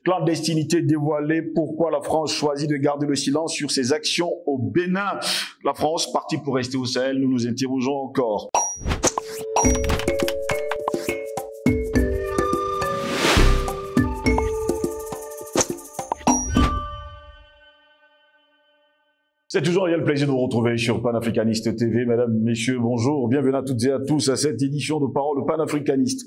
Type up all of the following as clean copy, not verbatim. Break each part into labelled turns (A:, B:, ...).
A: Clandestinité dévoilée, pourquoi la France choisit de garder le silence sur ses actions au Bénin? La France, partie pour rester au Sahel, nous nous interrogeons encore. C'est toujours un réel plaisir de vous retrouver sur Panafricaniste TV. Mesdames, messieurs, bonjour. Bienvenue à toutes et à tous à cette édition de Parole panafricaniste.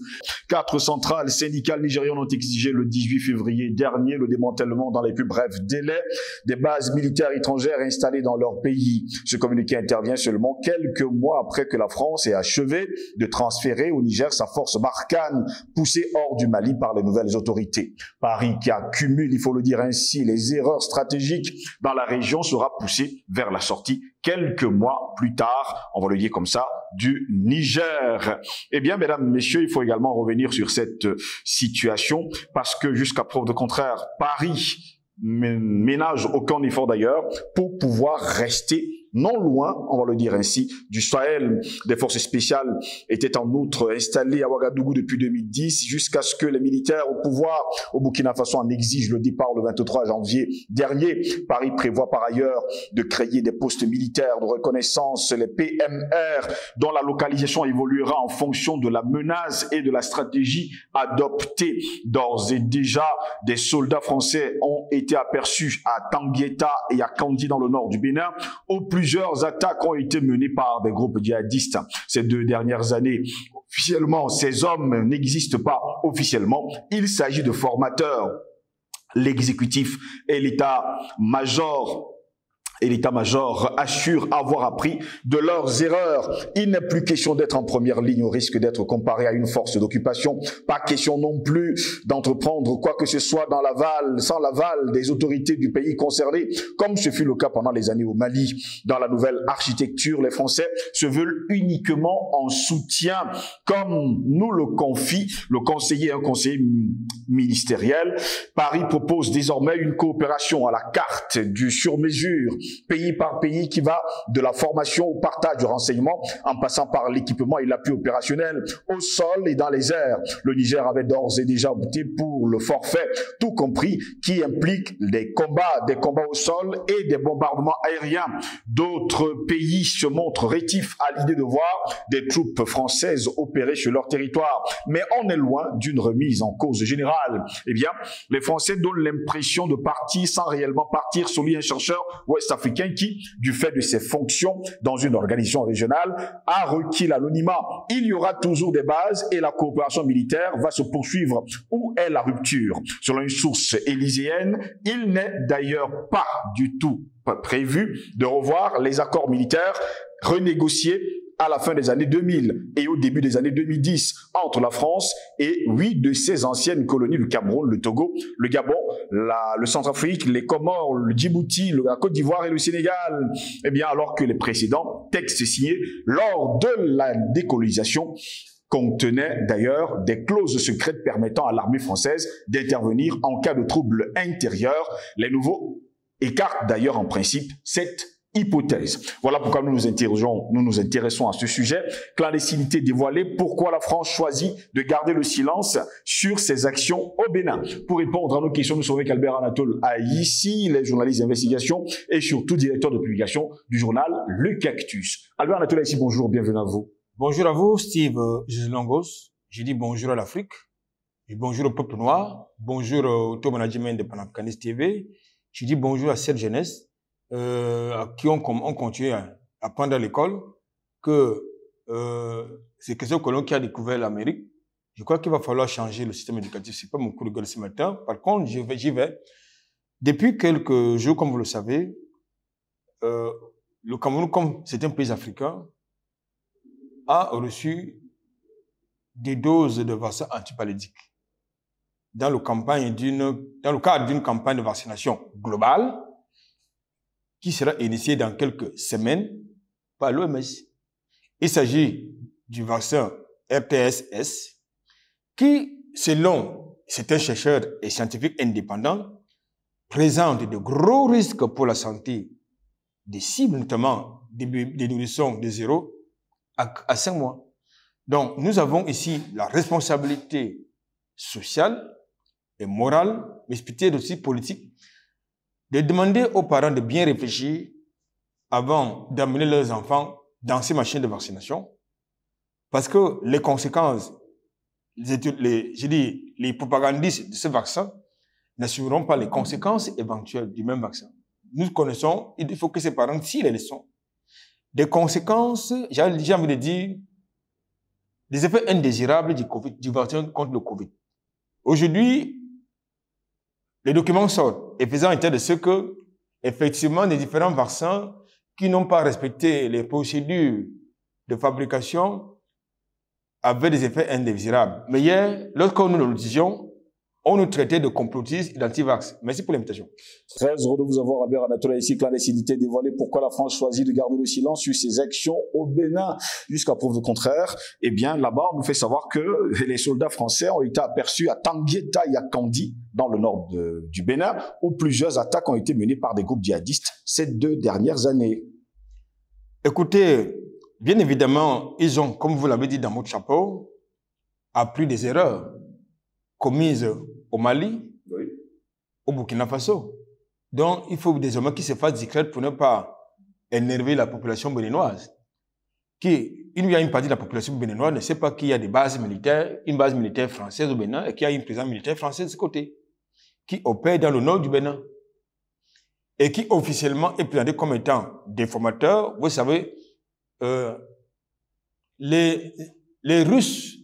A: 4 centrales syndicales nigériennes ont exigé le 18 février dernier le démantèlement dans les plus brefs délais des bases militaires étrangères installées dans leur pays. Ce communiqué intervient seulement quelques mois après que la France ait achevé de transférer au Niger sa force Barkhane, poussée hors du Mali par les nouvelles autorités. Paris, qui accumule, il faut le dire ainsi, les erreurs stratégiques dans la région, sera poussé vers la sortie quelques mois plus tard, on va le dire comme ça, du Niger. Eh bien, mesdames, messieurs, il faut également revenir sur cette situation parce que jusqu'à preuve de contraire, Paris ménage aucun effort d'ailleurs pour pouvoir rester non loin, on va le dire ainsi, du Sahel. Des forces spéciales étaient en outre installées à Ouagadougou depuis 2010 jusqu'à ce que les militaires au pouvoir au Burkina Faso en exigent le départ le 23 janvier dernier. Paris prévoit par ailleurs de créer des postes militaires de reconnaissance, les PMR, dont la localisation évoluera en fonction de la menace et de la stratégie adoptée. D'ores et déjà, des soldats français ont été aperçus à Tangueta et à Kandi dans le nord du Bénin. Plusieurs attaques ont été menées par des groupes djihadistes ces 2 dernières années. Officiellement, ces hommes n'existent pas officiellement. Il s'agit de formateurs. L'exécutif et l'état-major assure avoir appris de leurs erreurs. Il n'est plus question d'être en première ligne au risque d'être comparé à une force d'occupation. Pas question non plus d'entreprendre quoi que ce soit sans l'aval des autorités du pays concerné, comme ce fut le cas pendant les années au Mali. Dans la nouvelle architecture, les Français se veulent uniquement en soutien, comme nous le confie un conseiller ministériel. Paris propose désormais une coopération à la carte du sur-mesure, pays par pays, qui va de la formation au partage du renseignement en passant par l'équipement et l'appui opérationnel au sol et dans les airs. Le Niger avait d'ores et déjà opté pour le forfait, tout compris, qui implique des combats au sol et des bombardements aériens. D'autres pays se montrent rétifs à l'idée de voir des troupes françaises opérer sur leur territoire. Mais on est loin d'une remise en cause générale. Eh bien, les Français donnent l'impression de partir sans réellement partir, souligne un chercheur ouest-africain qui, du fait de ses fonctions dans une organisation régionale, a requis l'anonymat. Il y aura toujours des bases et la coopération militaire va se poursuivre. Où est la rupture? Selon une source élyséenne, il n'est d'ailleurs pas du tout prévu de revoir les accords militaires renégociés à la fin des années 2000 et au début des années 2010 entre la France et 8 de ses anciennes colonies, le Cameroun, le Togo, le Gabon, le Centrafrique, les Comores, le Djibouti, la Côte d'Ivoire et le Sénégal. Eh bien, alors que les précédents textes signés lors de la décolonisation contenaient d'ailleurs des clauses secrètes permettant à l'armée française d'intervenir en cas de troubles intérieurs. Les nouveaux écartent d'ailleurs en principe cette hypothèse. Voilà pourquoi nous nous intéressons à ce sujet. Clandestinité dévoilée, pourquoi la France choisit de garder le silence sur ses actions au Bénin? Pour répondre à nos questions, nous sommes avec Albert Anatole Aïssi, il est journaliste d'investigation et surtout directeur de publication du journal Le Cactus. Albert Anatole Aïssi, bonjour, bienvenue à vous.
B: Bonjour à vous, Steve Longos. Je dis bonjour à l'Afrique, et bonjour au peuple noir, bonjour au top management de Panafricaniste TV. Je dis bonjour à cette jeunesse à qui on continue à apprendre à l'école que c'est Christophe Colomb qui a découvert l'Amérique. Je crois qu'il va falloir changer le système éducatif. C'est pas mon coup de gueule ce matin. Par contre, j'y vais. Depuis quelques jours, comme vous le savez, le Cameroun, comme c'est un pays africain, a reçu des doses de vaccins antipalédiques dans le cadre d'une campagne de vaccination globale qui sera initiée dans quelques semaines par l'OMS. Il s'agit du vaccin RTSS qui, selon certains chercheurs et scientifiques indépendants, présente de gros risques pour la santé des cibles, notamment des nourrissons de 0 à 5 mois. Donc, nous avons ici la responsabilité sociale et morale mais peut-être aussi politique, de demander aux parents de bien réfléchir avant d'amener leurs enfants dans ces machines de vaccination, parce que les conséquences, les propagandistes de ce vaccin n'assumeront pas les conséquences éventuelles du même vaccin. Nous connaissons, il faut que ces parents tirent les leçons des conséquences, j'ai envie de dire, des effets indésirables du vaccin contre le Covid. Aujourd'hui, les documents sortent et faisant état de ce que, effectivement, les différents vaccins qui n'ont pas respecté les procédures de fabrication avaient des effets indésirables. Mais hier, lorsque nous le disions, on nous traitait de complotistes et d'anti-vax. Merci pour l'invitation.
A: Très heureux de vous avoir, Albert Anatola, ici, clandestinité dévoilée. Pourquoi la France choisit de garder le silence sur ses actions au Bénin jusqu'à preuve du contraire? Eh bien, là-bas, on nous fait savoir que les soldats français ont été aperçus à Tangueta et à Kandi, dans le nord du Bénin, où plusieurs attaques ont été menées par des groupes djihadistes ces 2 dernières années.
B: Écoutez, bien évidemment, ils ont, comme vous l'avez dit dans votre chapeau, appris des erreurs commises au Mali, oui, au Burkina Faso. Donc, il faut désormais qu'ils se fassent discrètes pour ne pas énerver la population béninoise. Il y a une partie de la population béninoise ne sait pas qu'il y a des bases militaires, une base militaire française au Bénin et qu'il y a une présence militaire française de ce côté, qui opère dans le nord du Bénin et qui officiellement est présenté comme étant des formateurs. Vous savez, les Russes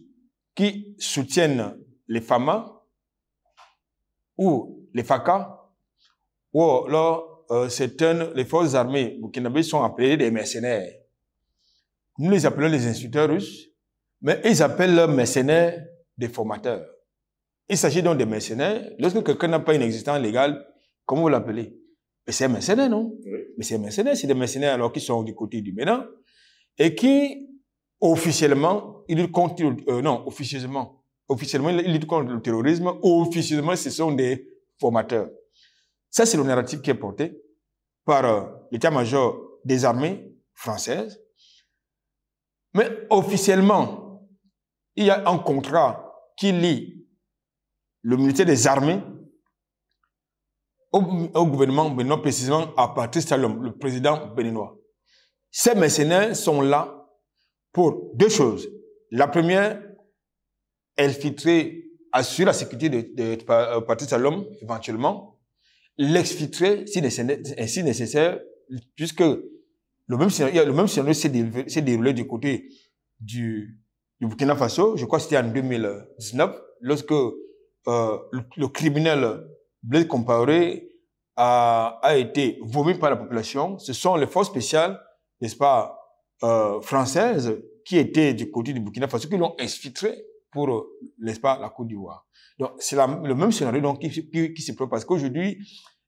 B: qui soutiennent les FAMA ou les FACA, ou alors les forces armées burkinabées sont appelées des mercenaires. Nous les appelons les instructeurs russes, mais ils appellent leurs mercenaires des formateurs. Il s'agit donc des mercenaires. Lorsque quelqu'un n'a pas une existence légale, comment vous l'appelez? C'est un mercenaire, non? Oui. Mais c'est un mercenaire, c'est des mercenaires alors qui sont du côté du Bénin et qui, officiellement, ils luttent contre, officiellement, ils luttent contre le terrorisme, officieusement, ce sont des formateurs. Ça, c'est le narratif qui est porté par l'état-major des armées françaises. Mais officiellement, il y a un contrat qui lie le ministère des armées au gouvernement béninois, précisément à Patrice Talon, le président béninois. Ces mercenaires sont là pour 2 choses. La première, assurer la sécurité de Patrice Talon, éventuellement, l'exfiltrer si nécessaire, puisque le même scénario s'est déroulé du côté du Burkina Faso. Je crois que c'était en 2019, lorsque le criminel Blaise Compaoré a été vomi par la population. Ce sont les forces spéciales, n'est-ce pas, françaises, qui étaient du côté du Burkina Faso, qui l'ont exfiltré pour, n'est-ce pas, la Côte d'Ivoire. Donc, c'est le même scénario donc, qui se prépare, parce qu'aujourd'hui,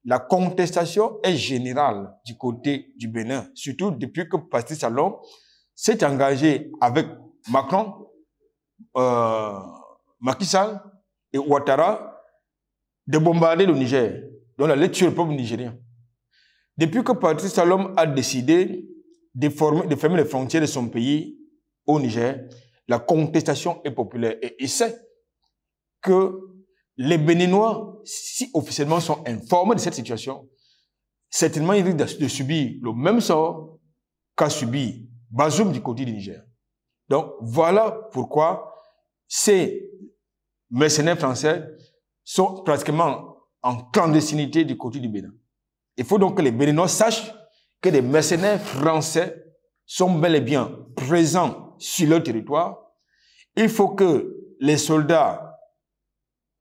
B: la contestation est générale du côté du Bénin, surtout depuis que Patrice Talon s'est engagé avec Macron, Macky Sall et Ouattara de bombarder le Niger, donc la lecture du peuple nigérien. Depuis que Patrice Talon a décidé de fermer les frontières de son pays au Niger, la contestation est populaire et il sait que les Béninois, si officiellement sont informés de cette situation, certainement ils risquent de subir le même sort qu'a subi Bazoum du côté du Niger. Donc voilà pourquoi ces mercenaires français sont pratiquement en clandestinité du côté du Bénin. Il faut donc que les Béninois sachent que les mercenaires français sont bel et bien présents sur leur territoire. Il faut que les soldats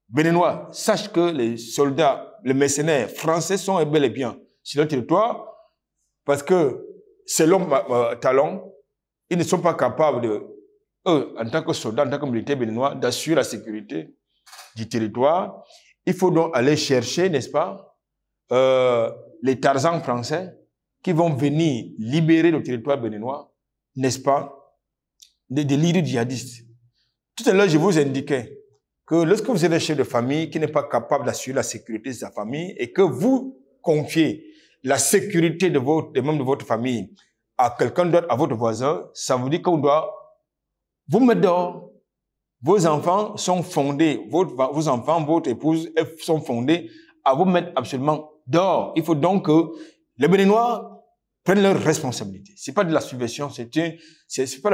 B: béninois sachent que les mercenaires français sont bel et bien sur leur territoire, parce que selon Talon, ils ne sont pas capables eux, en tant que soldats, en tant que militaires béninois, d'assurer la sécurité du territoire. Il faut donc aller chercher, n'est-ce pas, les Tarzans français qui vont venir libérer le territoire béninois, n'est-ce pas, des leaders djihadistes. Tout à l'heure, je vous indiquais que lorsque vous êtes un chef de famille qui n'est pas capable d'assurer la sécurité de sa famille et que vous confiez la sécurité des membres de votre famille à quelqu'un d'autre, à votre voisin, ça vous dit qu'on doit vous mettre dehors. vos enfants sont fondés, vos enfants, votre épouse sont fondés à vous mettre absolument dehors. Il faut donc que les Béninois prennent leurs responsabilités. C'est pas de la subversion, c'est pas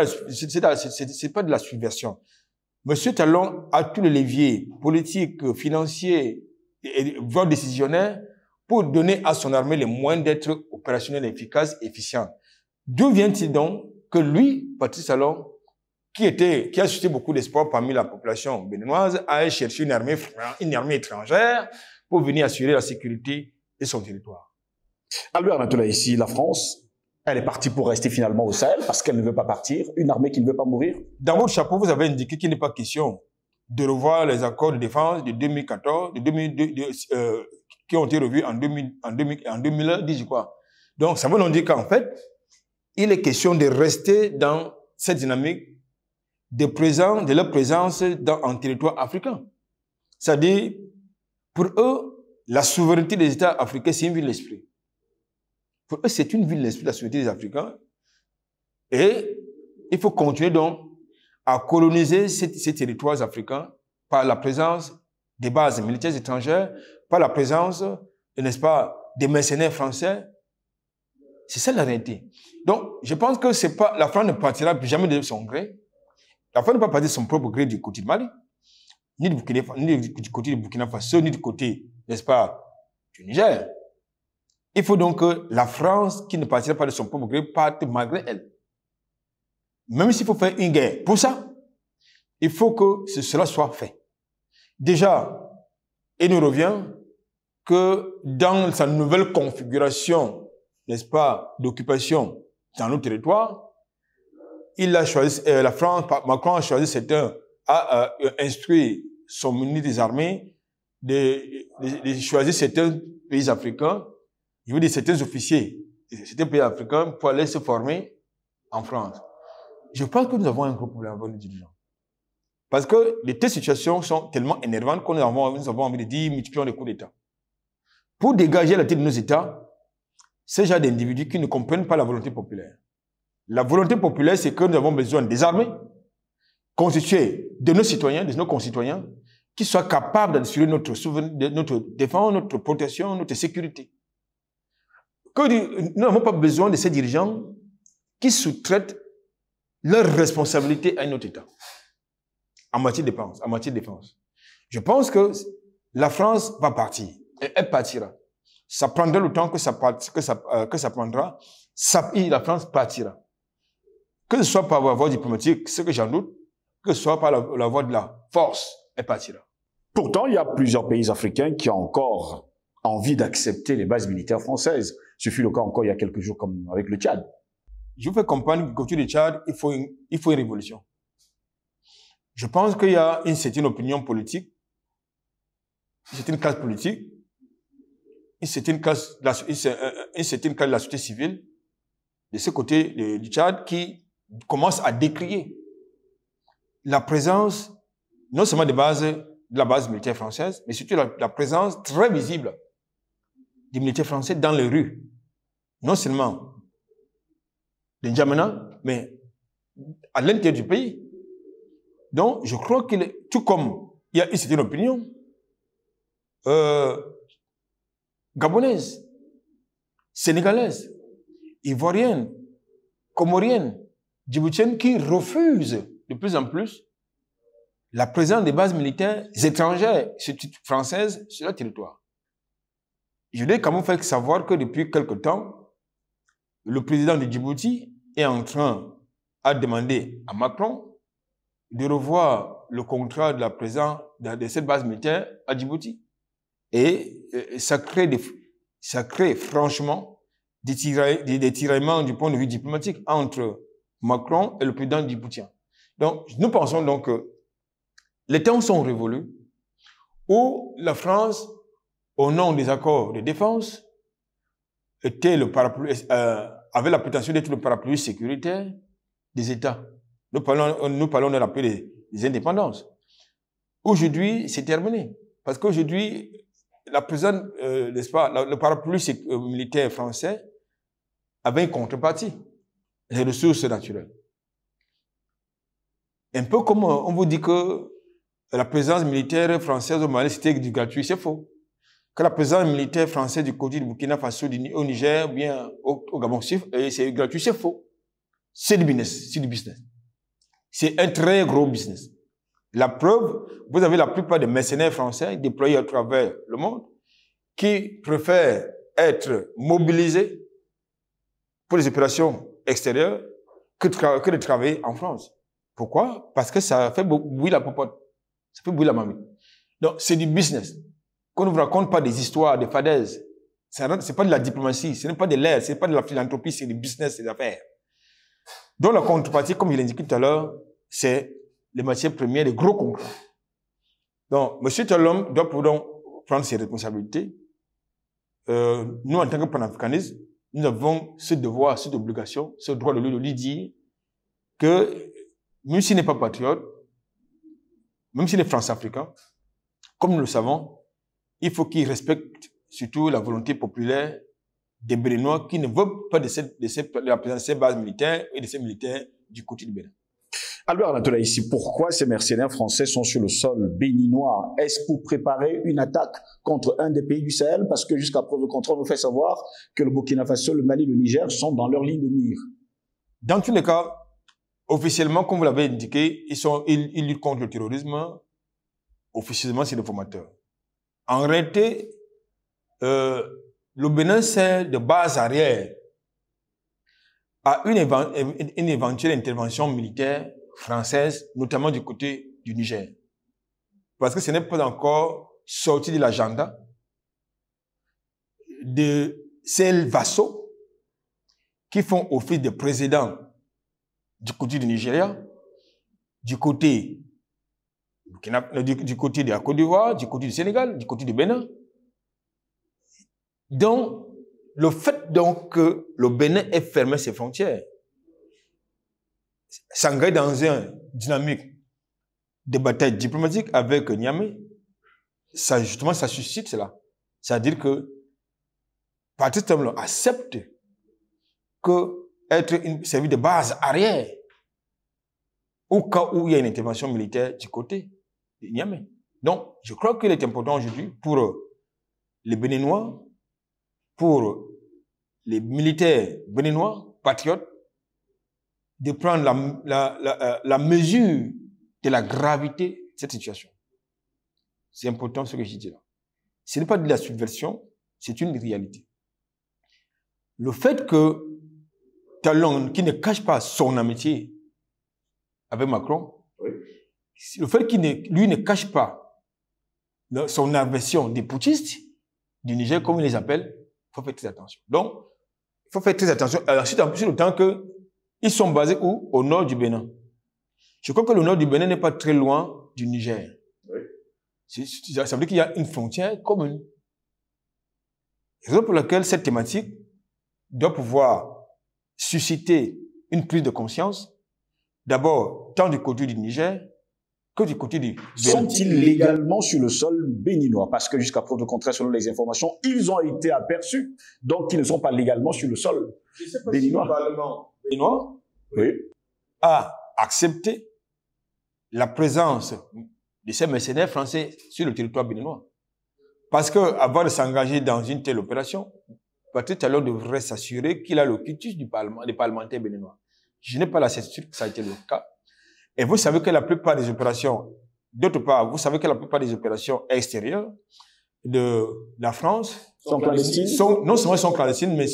B: de la subversion. Monsieur Talon a tous les leviers politiques, financiers, voire décisionnaires pour donner à son armée les moyens d'être opérationnel, efficace, efficient. D'où vient-il donc que lui, Patrice Talon, qui a suscité beaucoup d'espoir parmi la population béninoise, a cherché une armée étrangère pour venir assurer la sécurité de son territoire?
A: Albert Natola, ici, la France, elle est partie pour rester finalement au Sahel parce qu'elle ne veut pas partir, une armée qui ne veut pas mourir.
B: Dans votre chapeau, vous avez indiqué qu'il n'est pas question de revoir les accords de défense de 2014, qui ont été revus en 2010, je crois. Donc, ça veut donc dire qu'en fait, il est question de rester dans cette dynamique de leur présence en territoire africain. C'est-à-dire, pour eux, la souveraineté des États africains, c'est une ville d'esprit. Pour eux, c'est une ville d'esprit, la souveraineté des Africains. Et il faut continuer donc à coloniser ces territoires africains par la présence des bases militaires étrangères, par la présence, n'est-ce pas, des mercenaires français. C'est ça la réalité. Donc, je pense que c'est pas, la France ne partira plus jamais de son gré. La France ne peut pas partir de son propre gré du côté de Mali, ni du côté du Burkina Faso, ni du côté, n'est-ce pas, du Niger. Il faut donc que la France, qui ne partira pas de son propre gré, parte malgré elle. Même s'il faut faire une guerre. Pour ça, il faut que cela soit fait. Déjà, il nous revient que dans sa nouvelle configuration, n'est-ce pas, d'occupation dans nos territoires, il a choisi, Macron a choisi a instruit son ministre des Armées de choisir certains pays africains, je veux dire certains officiers de certains pays africains pour aller se former en France. Je pense que nous avons un gros problème avec nos dirigeants. Parce que les telles situations sont tellement énervantes qu'on nous avons envie de dire multiplions les coups d'État. Pour dégager la tête de nos États, ces gens d'individus qui ne comprennent pas la volonté populaire. La volonté populaire, c'est que nous avons besoin des armées constituées de nos citoyens, de nos concitoyens, qui soient capables d'assurer notre défense, notre protection, notre sécurité. Que nous n'avons pas besoin de ces dirigeants qui sous-traitent leurs responsabilités à notre État en matière de défense. Je pense que la France va partir. Et elle partira. Ça prendra le temps que ça prendra. La France partira. Que ce soit par la voie diplomatique, ce que j'en doute, que ce soit par la voie de la force, elle partira.
A: Pourtant, il y a plusieurs pays africains qui ont encore envie d'accepter les bases militaires françaises. Ce fut le cas encore il y a quelques jours, comme avec le Tchad.
B: Je vous fais comprendre qu'au côté du Tchad, il faut une révolution. Je pense qu'il y a une certaine opinion politique, une certaine classe politique, une certaine classe de la société civile, de ce côté du Tchad, qui commence à décrier la présence, non seulement de la base militaire française, mais surtout la présence très visible des militaires français dans les rues. Non seulement de N'Djamena, mais à l'intérieur du pays. Donc, je crois tout comme il y a une certaine opinion gabonaise, sénégalaise, ivoirienne, comorienne, djiboutienne, qui refuse de plus en plus la présence des bases militaires étrangères, françaises, sur leur territoire. Je voulais quand même faire savoir que depuis quelque temps, le président de Djibouti est en train de demander à Macron de revoir le contrat de la présence de cette base militaire à Djibouti. Et ça crée franchement des tiraillements du point de vue diplomatique entre Macron et le président djiboutien. Donc, nous pensons donc que les temps sont révolus où la France, au nom des accords de défense, avait la prétention d'être le parapluie sécuritaire des États. Nous parlons de la paix des indépendances. Aujourd'hui, c'est terminé. Parce qu'aujourd'hui, la présence, n'est-ce pas, le parapluie militaire français avait une contrepartie, les ressources naturelles. Un peu comme on vous dit que la présence militaire française au Mali, c'était du gratuit, c'est faux. Que la présence militaire française du côté du Burkina Faso, au Niger, ou bien au Gabon, c'est gratuit, c'est faux. C'est du business, c'est du business. C'est un très gros business. La preuve, vous avez la plupart des mercenaires français déployés à travers le monde qui préfèrent être mobilisés pour les opérations extérieures que de travailler en France. Pourquoi? Parce que ça fait bouillir la popote. Ça fait bouillir la mamie. Donc, c'est du business. Qu'on ne vous raconte pas des histoires, des fadaises. C'est pas de la diplomatie, ce n'est pas de l'aide, ce n'est pas de la philanthropie, c'est du business, c'est des affaires. Donc, la contrepartie, comme je l'ai indiqué tout à l'heure, c'est les matières premières, les gros contrats. Donc, M. Talon doit prendre ses responsabilités. Nous, en tant que panafricanistes, nous avons ce devoir, cette obligation, ce droit de lui dire que même s'il n'est pas patriote, même s'il est france-africain, comme nous le savons, il faut qu'il respecte surtout la volonté populaire des Béninois qui ne veulent pas de la présence de ces bases militaires et de ces militaires du côté du Bénin.
A: Albert Anatola, ici, pourquoi ces mercenaires français sont sur le sol béninois? Est-ce pour préparer une attaque contre un des pays du Sahel? Parce que jusqu'à preuve contraire, on nous fait savoir que le Burkina Faso, le Mali, le Niger sont dans leur ligne de mire.
B: Dans tous les cas, officiellement, comme vous l'avez indiqué, ils luttent contre le terrorisme. Officiellement, c'est des formateurs. En réalité, le Bénin sert de base arrière à une éventuelle intervention militaire française, notamment du côté du Niger. Parce que ce n'est pas encore sorti de l'agenda de ces vassaux qui font office de président du côté du Nigeria, du côté de la Côte d'Ivoire, du côté du Sénégal, du côté du Bénin. Donc, le fait donc que le Bénin ait fermé ses frontières, s'engager dans une dynamique de bataille diplomatique avec Niamey, ça suscite cela. C'est-à-dire que Patrice Talon accepte que être servi de base arrière au cas où il y a une intervention militaire du côté de Niamey. Donc, je crois qu'il est important aujourd'hui pour les Béninois, pour les militaires béninois, patriotes, de prendre la mesure de la gravité de cette situation. C'est important ce que je dis là. Ce n'est pas de la subversion, c'est une réalité. Le fait que Talon, qui ne cache pas son amitié avec Macron, oui, le fait qu'il ne cache pas son aversion des putschistes du Niger, comme il les appelle, il faut faire très attention. Donc, il faut faire très attention. Alors, sur le temps qu'ils sont basés où? Au nord du Bénin. Je crois que le nord du Bénin n'est pas très loin du Niger. Oui. Ça veut dire qu'il y a une frontière commune. Raison pour laquelle cette thématique doit pouvoir susciter une prise de conscience, d'abord tant du côté du Niger que du côté du Bénin.
A: Sont-ils légalement sur le sol béninois? Parce que jusqu'à preuve de contraire, selon les informations, ils ont été aperçus, donc ils ne sont pas légalement sur le sol béninois.
B: Si le Parlement béninois,
A: oui,
B: a accepté la présence de ces mercenaires français sur le territoire béninois. Parce que avant de s'engager dans une telle opération, Patrice Talon devrait s'assurer qu'il a le quitus des parlementaires béninois. Je n'ai pas la certitude que ça a été le cas. Et vous savez que la plupart des opérations, d'autre part, vous savez que la plupart des opérations extérieures de la France
A: sont clandestines.
B: Non seulement sont clandestines, mais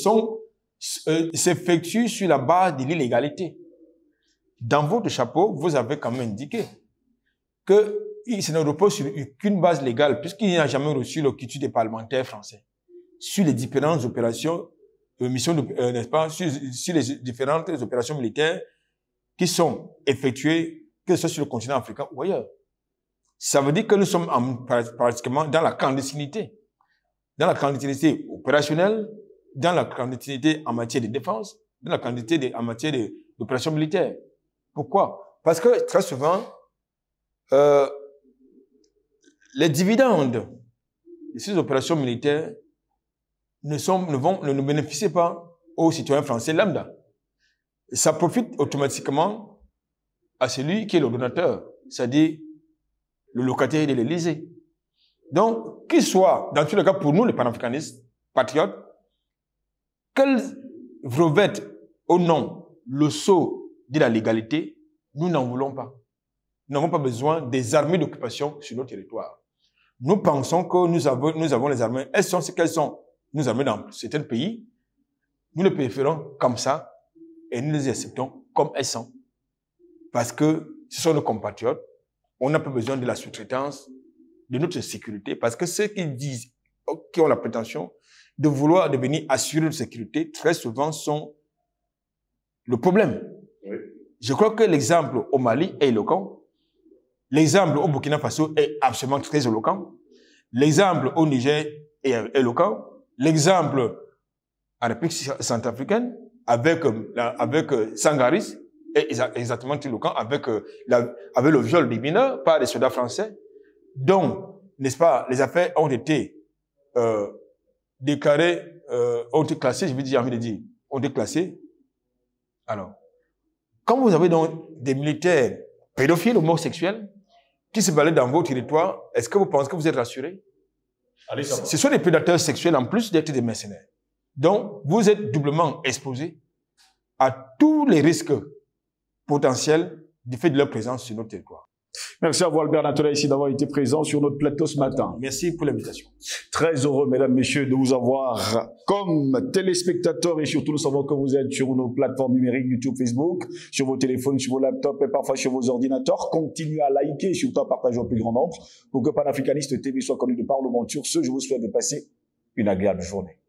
B: s'effectuent sur la base de l'illégalité. Dans votre chapeau, vous avez quand même indiqué que ça ne repose sur aucune base légale, puisqu'il n'a jamais reçu le quitus des parlementaires français sur les différentes opérations, missions, n'est-ce pas, sur les différentes opérations militaires qui sont effectuées, que ce soit sur le continent africain ou ailleurs. Ça veut dire que nous sommes pratiquement dans la clandestinité. Dans la clandestinité opérationnelle, dans la clandestinité en matière de défense, dans la clandestinité en matière d'opérations militaires. Pourquoi? Parce que très souvent, les dividendes de ces opérations militaires ne bénéficient pas aux citoyens français lambda. Ça profite automatiquement à celui qui est le donateur, c'est-à-dire le locataire de l'Élysée. Donc, qu'il soit, dans tous les cas, pour nous, les panafricanistes, patriotes, qu'elles revêtent au nom le sceau de la légalité, nous n'en voulons pas. Nous n'avons pas besoin des armées d'occupation sur nos territoires. Nous pensons que nous avons les armées. Elles sont ce qu'elles sont. Nous armées dans certains pays. Nous les préférons comme ça et nous les acceptons comme elles sont. Parce que ce sont nos compatriotes. On n'a pas besoin de la sous-traitance de notre sécurité, parce que ceux qui disent, qui ont la prétention de vouloir devenir assurer de sécurité, très souvent sont le problème. Oui. Je crois que l'exemple au Mali est éloquent. L'exemple au Burkina Faso est absolument très éloquent. L'exemple au Niger est éloquent. L'exemple en République centrafricaine avec Sangaris est exactement éloquent avec le viol des mineurs par des soldats français. Donc, n'est-ce pas, les affaires ont été déclarées, ont été classées, j'ai envie de dire, ont été classées. Alors, quand vous avez donc des militaires pédophiles, homosexuels, qui se baladent dans vos territoires, est-ce que vous pensez que vous êtes rassurés? Ce sont des prédateurs sexuels en plus d'être des mercenaires. Donc, vous êtes doublement exposés à tous les risques potentiels du fait de leur présence sur notre territoire.
A: Merci à vous, Albert Natola, ici d'avoir été présent sur notre plateau ce matin.
B: Merci pour l'invitation.
A: Très heureux, mesdames, messieurs, de vous avoir comme téléspectateurs et surtout nous savons que vous êtes sur nos plateformes numériques, YouTube, Facebook, sur vos téléphones, sur vos laptops et parfois sur vos ordinateurs. Continuez à liker et surtout à partager au plus grand nombre pour que Panafricaniste TV soit connu de par le monde. Sur ce, je vous souhaite de passer une agréable journée.